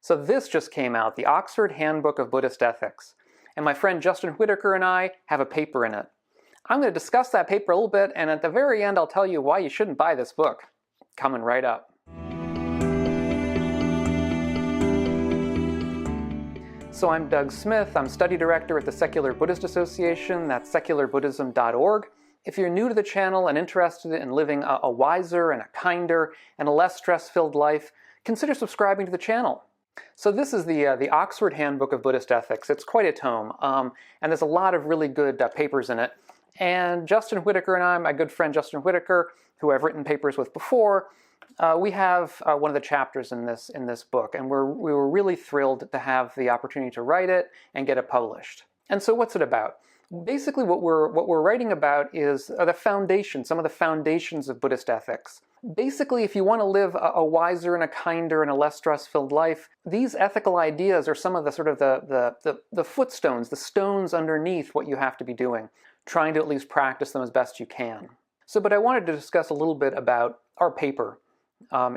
So this just came out, the Oxford Handbook of Buddhist Ethics. And my friend Justin Whitaker and I have a paper in it. I'm going to discuss that paper a little bit, and at the very end I'll tell you why you shouldn't buy this book. Coming right up. So I'm Doug Smith. I'm study director at the Secular Buddhist Association. That's secularbuddhism.org. If you're new to the channel and interested in living a wiser and a kinder and a less stress-filled life, consider subscribing to the channel. So this is the Oxford Handbook of Buddhist Ethics. It's quite a tome, and there's a lot of really good papers in it. And Justin Whitaker and I, my good friend Justin Whitaker, who I've written papers with before, we have one of the chapters in this book, and we were really thrilled to have the opportunity to write it and get it published. And so what's it about? Basically what we're writing about is the foundation, some of the foundations of Buddhist ethics. Basically, if you want to live a wiser and a kinder and a less stress-filled life, these ethical ideas are some of the sort of the footstones, the stones underneath what you have to be doing, trying to at least practice them as best you can. But I wanted to discuss a little bit about our paper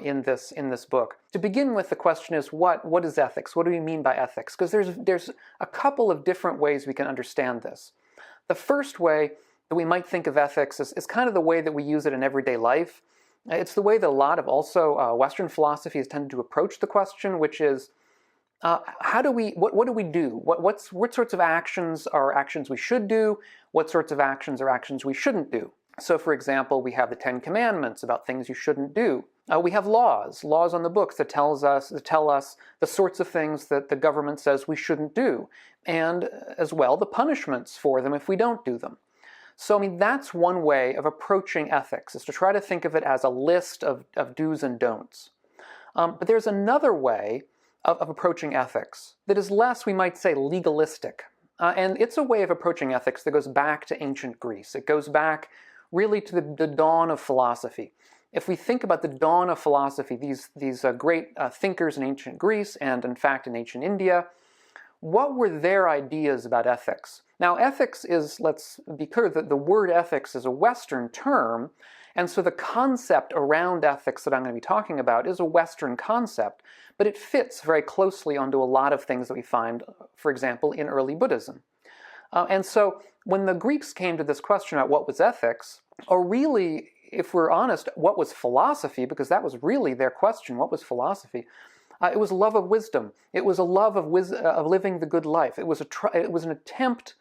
in this book. To begin with, the question is, what is ethics? What do we mean by ethics? Because there's a couple of different ways we can understand this. The first way that we might think of ethics is kind of the way that we use it in everyday life. It's the way that a lot of also Western philosophy has tended to approach the question, which is, what do we do? What sorts of actions are actions we should do? What sorts of actions are actions we shouldn't do? So, for example, we have the Ten Commandments about things you shouldn't do. We have laws on the books that tell us the sorts of things that the government says we shouldn't do, and as well the punishments for them if we don't do them. So, I mean, that's one way of approaching ethics, is to try to think of it as a list of do's and don'ts. But there's another way of approaching ethics that is less, we might say, legalistic. And it's a way of approaching ethics that goes back to ancient Greece. It goes back really to the dawn of philosophy. If we think about the dawn of philosophy, these great thinkers in ancient Greece and, in fact, in ancient India, what were their ideas about ethics? Now, ethics is, let's be clear, that the word ethics is a Western term, and so the concept around ethics that I'm going to be talking about is a Western concept, but it fits very closely onto a lot of things that we find, for example, in early Buddhism. And so when the Greeks came to this question about what was ethics, or really, if we're honest, what was philosophy, because that was really their question, what was philosophy? It was love of wisdom. It was a love of living the good life. It was an attempt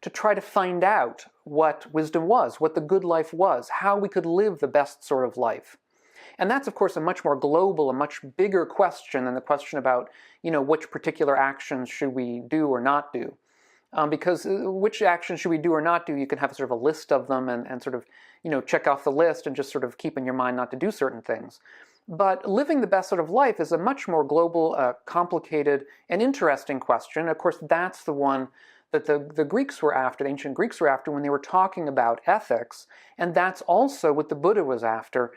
to try to find out what wisdom was, what the good life was, how we could live the best sort of life. And that's, of course, a much more global, a much bigger question than the question about, which particular actions should we do or not do. Because which actions should we do or not do, you can have sort of a list of them and sort of, check off the list and just sort of keep in your mind not to do certain things. But living the best sort of life is a much more global, complicated, and interesting question. Of course, that's the one that the Greeks were after, the ancient Greeks were after when they were talking about ethics, and that's also what the Buddha was after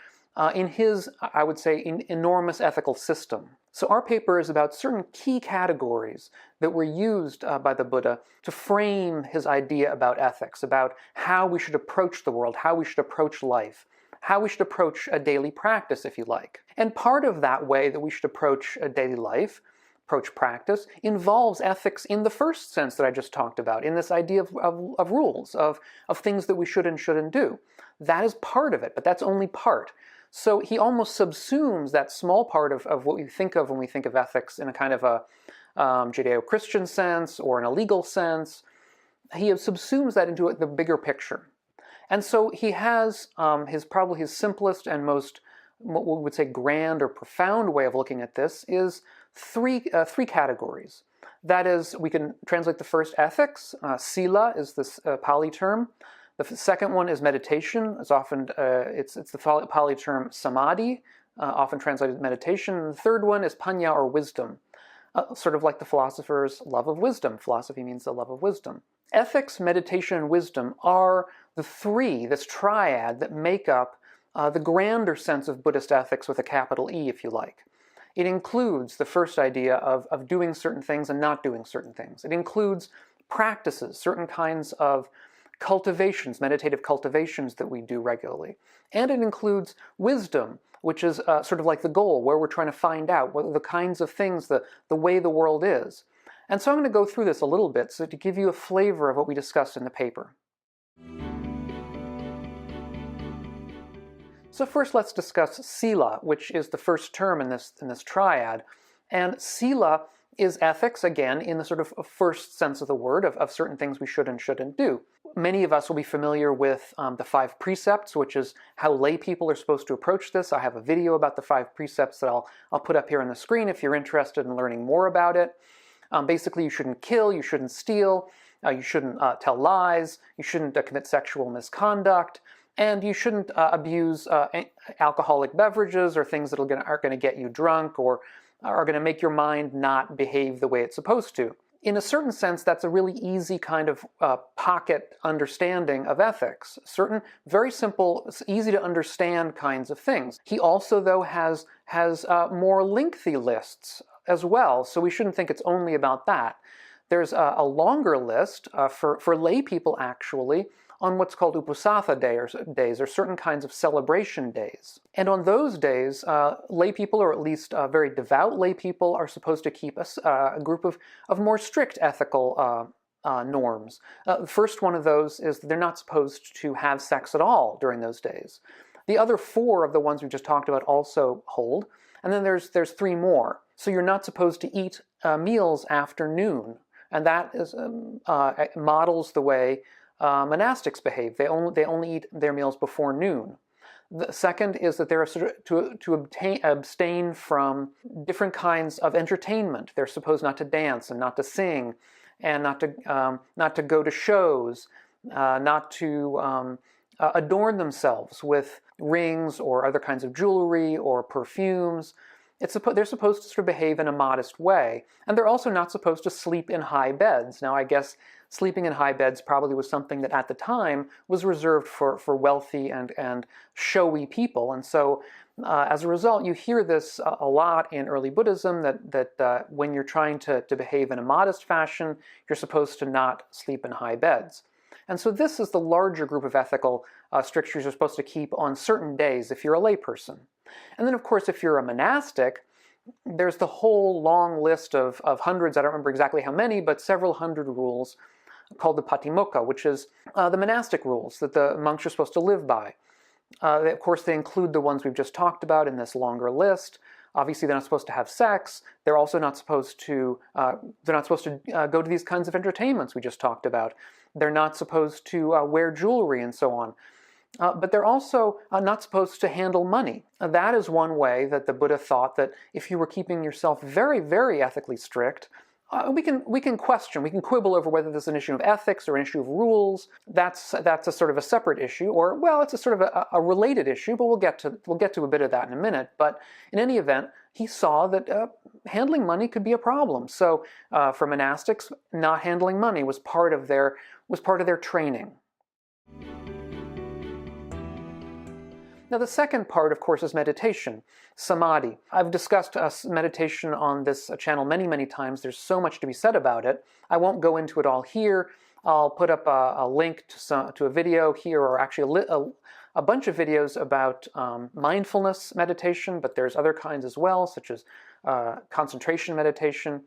in his, I would say, enormous ethical system. So our paper is about certain key categories that were used by the Buddha to frame his idea about ethics, about how we should approach the world, how we should approach life, how we should approach a daily practice, if you like. And part of that way that we should approach a daily life, approach practice, involves ethics in the first sense that I just talked about, in this idea of rules, of things that we should and shouldn't do. That is part of it, but that's only part. So he almost subsumes that small part of what we think of when we think of ethics in a kind of a Judeo-Christian sense or in a legal sense. He subsumes that into the bigger picture. And so he has probably his simplest and most, what we would say, grand or profound way of looking at this is three categories. That is, we can translate the first ethics. Sila is this Pali term. The second one is meditation. It's often it's the Pali term samadhi, often translated meditation. And the third one is panya, or wisdom, sort of like the philosopher's love of wisdom. Philosophy means the love of wisdom. Ethics, meditation, and wisdom are the three, this triad, that make up the grander sense of Buddhist ethics with a capital E, if you like. It includes the first idea of doing certain things and not doing certain things. It includes practices, certain kinds of cultivations, meditative cultivations that we do regularly. And it includes wisdom, which is sort of like the goal, where we're trying to find out what are the kinds of things, the way the world is. And so I'm going to go through this a little bit so to give you a flavor of what we discussed in the paper. So first let's discuss sila, which is the first term in this triad. And sila is ethics, again, in the sort of first sense of the word, of certain things we should and shouldn't do. Many of us will be familiar with the 5 precepts, which is how lay people are supposed to approach this. I have a video about the 5 precepts that I'll put up here on the screen if you're interested in learning more about it. Basically, you shouldn't kill, you shouldn't steal, you shouldn't tell lies, you shouldn't commit sexual misconduct, and you shouldn't abuse alcoholic beverages or things that are going to get you drunk or are going to make your mind not behave the way it's supposed to. In a certain sense, that's a really easy kind of pocket understanding of ethics. Certain very simple, easy to understand kinds of things. He also, though, has more lengthy lists as well, so we shouldn't think it's only about that. There's a longer list for lay people, actually, on what's called Uposatha days, or certain kinds of celebration days. And on those days, lay people, or at least very devout lay people, are supposed to keep a group of more strict ethical norms. The first one of those is that they're not supposed to have sex at all during those days. The other 4 of the ones we just talked about also hold, and then there's 3 more. So you're not supposed to eat meals after noon, and that is models the way monastics behave. They only eat their meals before noon. The second is that they're to abstain from different kinds of entertainment. They're supposed not to dance and not to sing, and not to go to shows, not to adorn themselves with rings or other kinds of jewelry or perfumes. They're supposed to sort of behave in a modest way, and they're also not supposed to sleep in high beds. Now, I guess sleeping in high beds probably was something that at the time was reserved for wealthy and showy people, and so as a result, you hear this a lot in early Buddhism, that when you're trying to behave in a modest fashion, you're supposed to not sleep in high beds. And so this is the larger group of ethical strictures you're supposed to keep on certain days if you're a layperson. And then, of course, if you're a monastic, there's the whole long list of hundreds, I don't remember exactly how many, but several hundred rules called the Patimokkha, which is the monastic rules that the monks are supposed to live by. Of course, they include the ones we've just talked about in this longer list. Obviously, they're not supposed to have sex. They're also not supposed to go to these kinds of entertainments we just talked about. They're not supposed to wear jewelry and so on. But they're also not supposed to handle money. That is one way that the Buddha thought that if you were keeping yourself very, very ethically strict, we can question, we can quibble over whether this is an issue of ethics or an issue of rules. That's a sort of a separate issue, or well, it's a sort of a related issue. But we'll get to a bit of that in a minute. But in any event, he saw that handling money could be a problem. So for monastics, not handling money was part of their training. Now, the second part, of course, is meditation, samadhi. I've discussed meditation on this channel many, many times. There's so much to be said about it. I won't go into it all here. I'll put up a link to a video here, or actually a bunch of videos about mindfulness meditation, but there's other kinds as well, such as concentration meditation.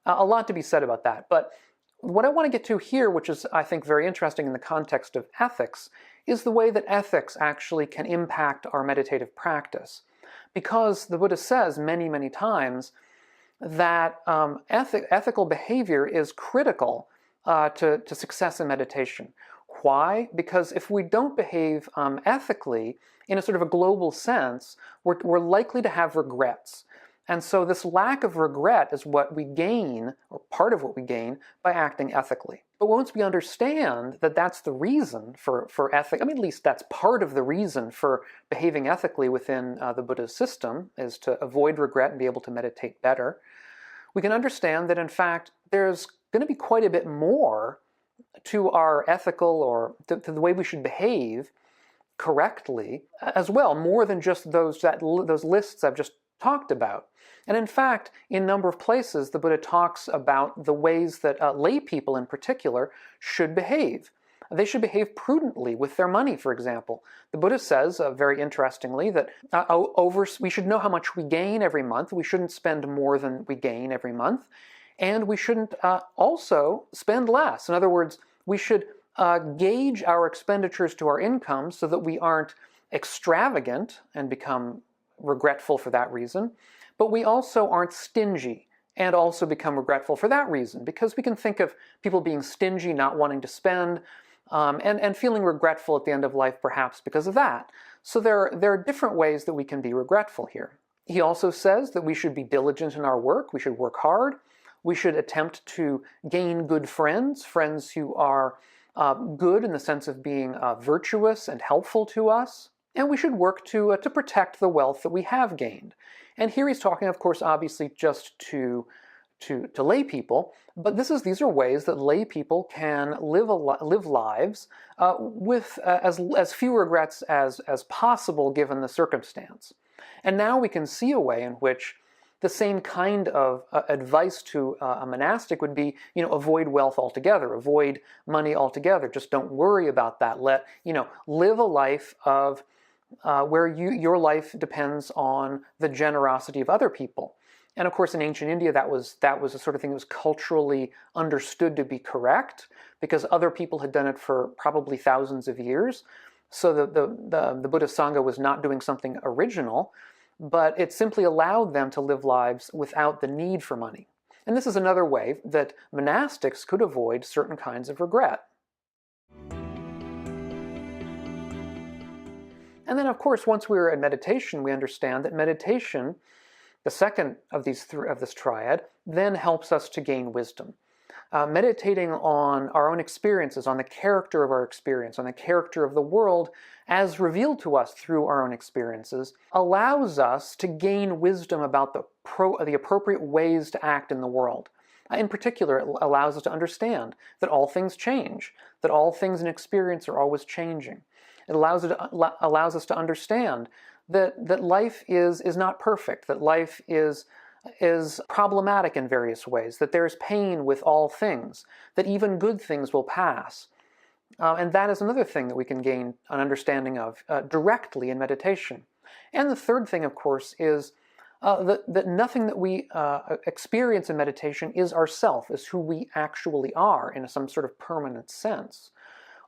A lot to be said about that. But what I want to get to here, which is, I think, very interesting in the context of ethics, is the way that ethics actually can impact our meditative practice. Because the Buddha says many, many times that ethical behavior is critical to success in meditation. Why? Because if we don't behave ethically, in a sort of a global sense, we're likely to have regrets. And so this lack of regret is what we gain, or part of what we gain, by acting ethically. But once we understand that that's the reason for ethics, I mean, at least that's part of the reason for behaving ethically within the Buddha's system, is to avoid regret and be able to meditate better, we can understand that, in fact, there's going to be quite a bit more to our ethical, or to the way we should behave correctly as well, more than just those lists I've just talked about. And in fact, in a number of places, the Buddha talks about the ways that lay people in particular should behave. They should behave prudently with their money, for example. The Buddha says, very interestingly, that we should know how much we gain every month. We shouldn't spend more than we gain every month. And we shouldn't also spend less. In other words, we should gauge our expenditures to our income so that we aren't extravagant and become regretful for that reason, but we also aren't stingy and also become regretful for that reason, because we can think of people being stingy, not wanting to spend, and feeling regretful at the end of life perhaps because of that. So there are different ways that we can be regretful here. He also says that we should be diligent in our work, we should work hard, we should attempt to gain good friends, friends who are good in the sense of being virtuous and helpful to us, and we should work to protect the wealth that we have gained. And here he's talking, of course, obviously just to lay people, but these are ways that lay people can live lives with as few regrets as possible given the circumstance. And now we can see a way in which the same kind of advice to a monastic would be, avoid wealth altogether, avoid money altogether. Just don't worry about that. Live a life of where your life depends on the generosity of other people. And of course, in ancient India, that was the sort of thing that was culturally understood to be correct, because other people had done it for probably thousands of years. So the Buddhist Sangha was not doing something original, but it simply allowed them to live lives without the need for money. And this is another way that monastics could avoid certain kinds of regret. And then, of course, once we're in meditation, we understand that meditation, the second of this triad, then helps us to gain wisdom. Meditating on our own experiences, on the character of our experience, on the character of the world as revealed to us through our own experiences, allows us to gain wisdom about the appropriate ways to act in the world. In particular, it allows us to understand that all things change, that all things in experience are always changing. It allows us to understand that life is not perfect, that life is problematic in various ways, that there is pain with all things, that even good things will pass. And that is another thing that we can gain an understanding of directly in meditation. And the third thing, of course, is that nothing that we experience in meditation is ourself, is who we actually are in some sort of permanent sense.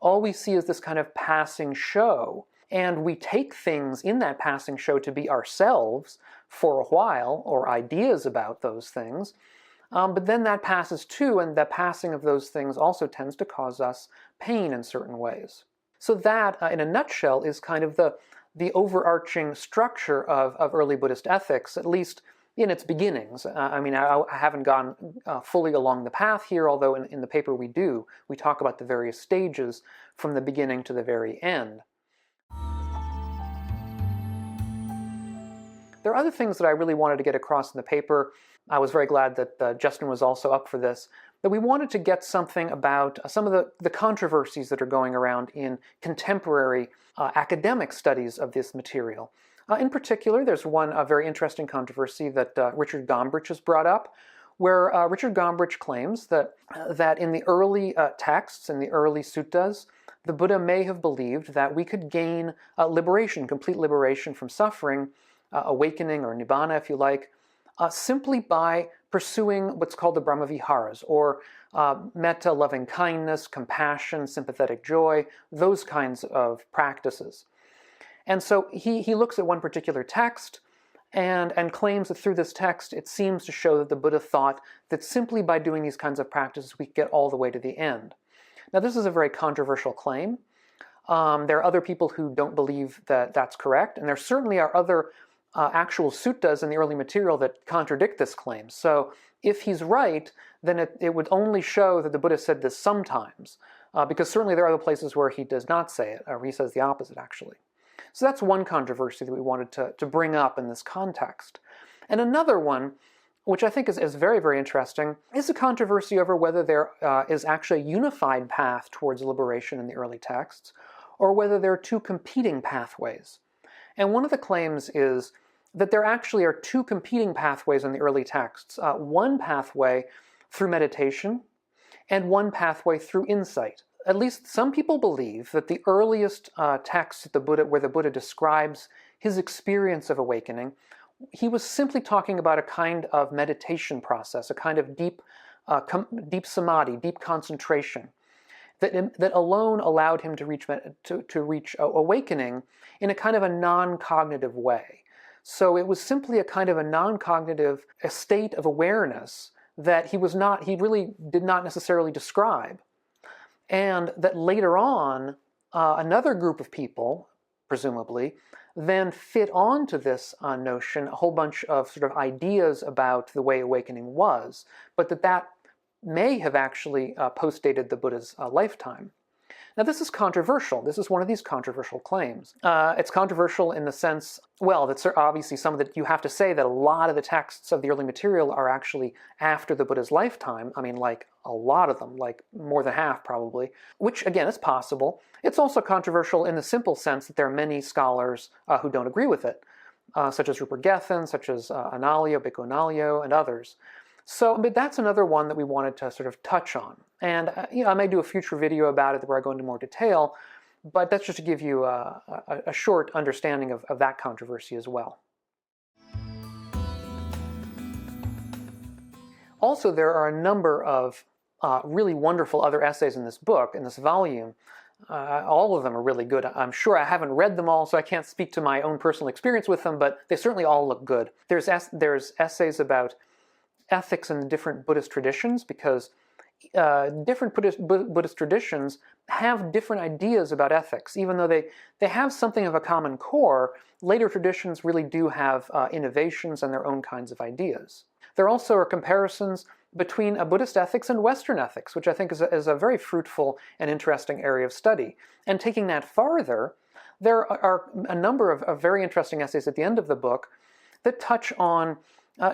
All we see is this kind of passing show, and we take things in that passing show to be ourselves for a while, or ideas about those things, but then that passes too, and the passing of those things also tends to cause us pain in certain ways. So that, in a nutshell, is kind of the overarching structure of early Buddhist ethics, at least in its beginnings. I haven't gone fully along the path here, although in the paper we talk about the various stages from the beginning to the very end. There are other things that I really wanted to get across in the paper. I was very glad that Justin was also up for this, that we wanted to get something about some of the controversies that are going around in contemporary academic studies of this material. In particular, there's one very interesting controversy that Richard Gombrich has brought up, where Richard Gombrich claims that in the early texts, in the early suttas, the Buddha may have believed that we could gain liberation, complete liberation from suffering, awakening or nibbana, if you like, simply by pursuing what's called the Brahmaviharas, or metta, loving kindness, compassion, sympathetic joy, those kinds of practices. And so he looks at one particular text and claims that through this text it seems to show that the Buddha thought that simply by doing these kinds of practices we get all the way to the end. Now this is a very controversial claim. There are other people who don't believe that that's correct, and there certainly are other actual suttas in the early material that contradict this claim. So if he's right, then it would only show that the Buddha said this sometimes, because certainly there are other places where he does not say it, or he says the opposite actually. So that's one controversy that we wanted to bring up in this context. And another one, which I think is very, very interesting, is a controversy over whether there is actually a unified path towards liberation in the early texts, or whether there are two competing pathways. And one of the claims is that there actually are two competing pathways in the early texts. One pathway through meditation, and one pathway through insight. at least some people believe that the earliest text where the Buddha describes his experience of awakening, he was simply talking about a kind of meditation process, a kind of deep samadhi, deep concentration, that alone allowed him to reach awakening in a kind of a non-cognitive way. So it was simply a kind of a non-cognitive state of awareness that he really did not necessarily describe. And that later on, another group of people, presumably, then fit onto this notion a whole bunch of sort of ideas about the way awakening was, but that may have actually postdated the Buddha's lifetime. Now, this is controversial. This is one of these controversial claims. It's controversial in the sense, well, that's obviously you have to say that a lot of the texts of the early material are actually after the Buddha's lifetime. I mean, like a lot of them, like more than half probably, which again is possible. It's also controversial in the simple sense that there are many scholars who don't agree with it, such as Rupert Gethin, such as Analio, Bhikkhu Analio, and others. So, but that's another one that we wanted to sort of touch on. And I may do a future video about it where I go into more detail, but that's just to give you a short understanding of that controversy as well. Also, there are a number of really wonderful other essays in this book, in this volume. All of them are really good. I'm sure I haven't read them all, so I can't speak to my own personal experience with them, but they certainly all look good. There's essays about ethics in different Buddhist traditions, because different Buddhist traditions have different ideas about ethics. Even though they have something of a common core, later traditions really do have innovations and their own kinds of ideas. There also are comparisons between Buddhist ethics and Western ethics, which I think is a very fruitful and interesting area of study. And taking that farther, there are a number of very interesting essays at the end of the book that touch on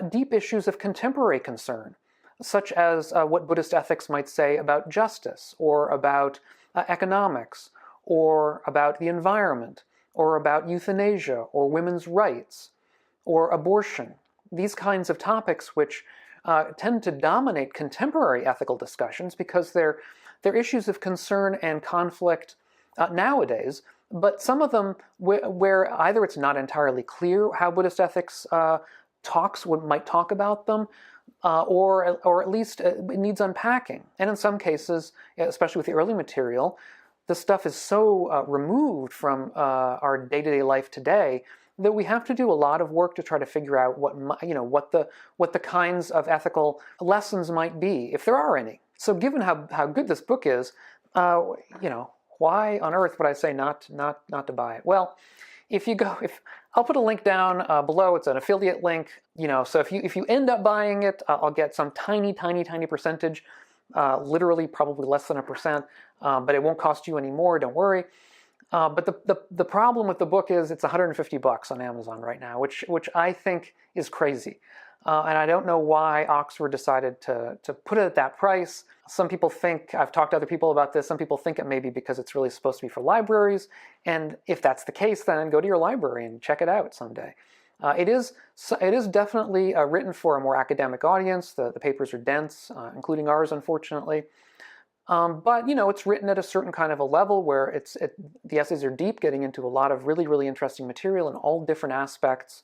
deep issues of contemporary concern, such as what Buddhist ethics might say about justice, or about economics, or about the environment, or about euthanasia, or women's rights, or abortion. These kinds of topics which tend to dominate contemporary ethical discussions because they're issues of concern and conflict nowadays, but some of them where either it's not entirely clear how Buddhist ethics might talk about them, or at least it needs unpacking. And in some cases, especially with the early material, the stuff is so removed from our day-to-day life today that we have to do a lot of work to try to figure out what the kinds of ethical lessons might be, if there are any. So, given how good this book is, why on earth would I say not to buy it? Well, I'll put a link down below. It's an affiliate link, so if you end up buying it, I'll get some tiny percentage, literally probably less than 1%, but it won't cost you any more, don't worry. But the problem with the book is it's $150 on Amazon right now, which I think is crazy. And I don't know why Oxford decided to put it at that price. Some people think, I've talked to other people about this, some people think it may be because it's really supposed to be for libraries. And if that's the case, then go to your library and check it out someday. It is definitely written for a more academic audience. The papers are dense, including ours, unfortunately. But it's written at a certain kind of a level where the essays are deep, getting into a lot of really, really interesting material in all different aspects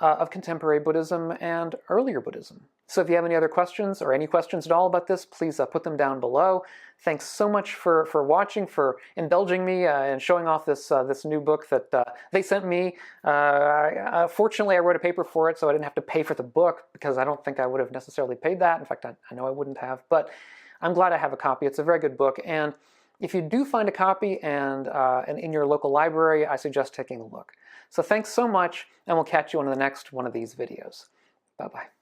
of contemporary Buddhism and earlier Buddhism. So if you have any other questions or any questions at all about this, please put them down below. Thanks so much for watching, for indulging me and showing off this new book that they sent me. Fortunately, I wrote a paper for it, so I didn't have to pay for the book, because I don't think I would have necessarily paid that. In fact, I know I wouldn't have, but I'm glad I have a copy. It's a very good book, and if you do find a copy and in your local library, I suggest taking a look. So thanks so much, and we'll catch you on the next one of these videos. Bye-bye.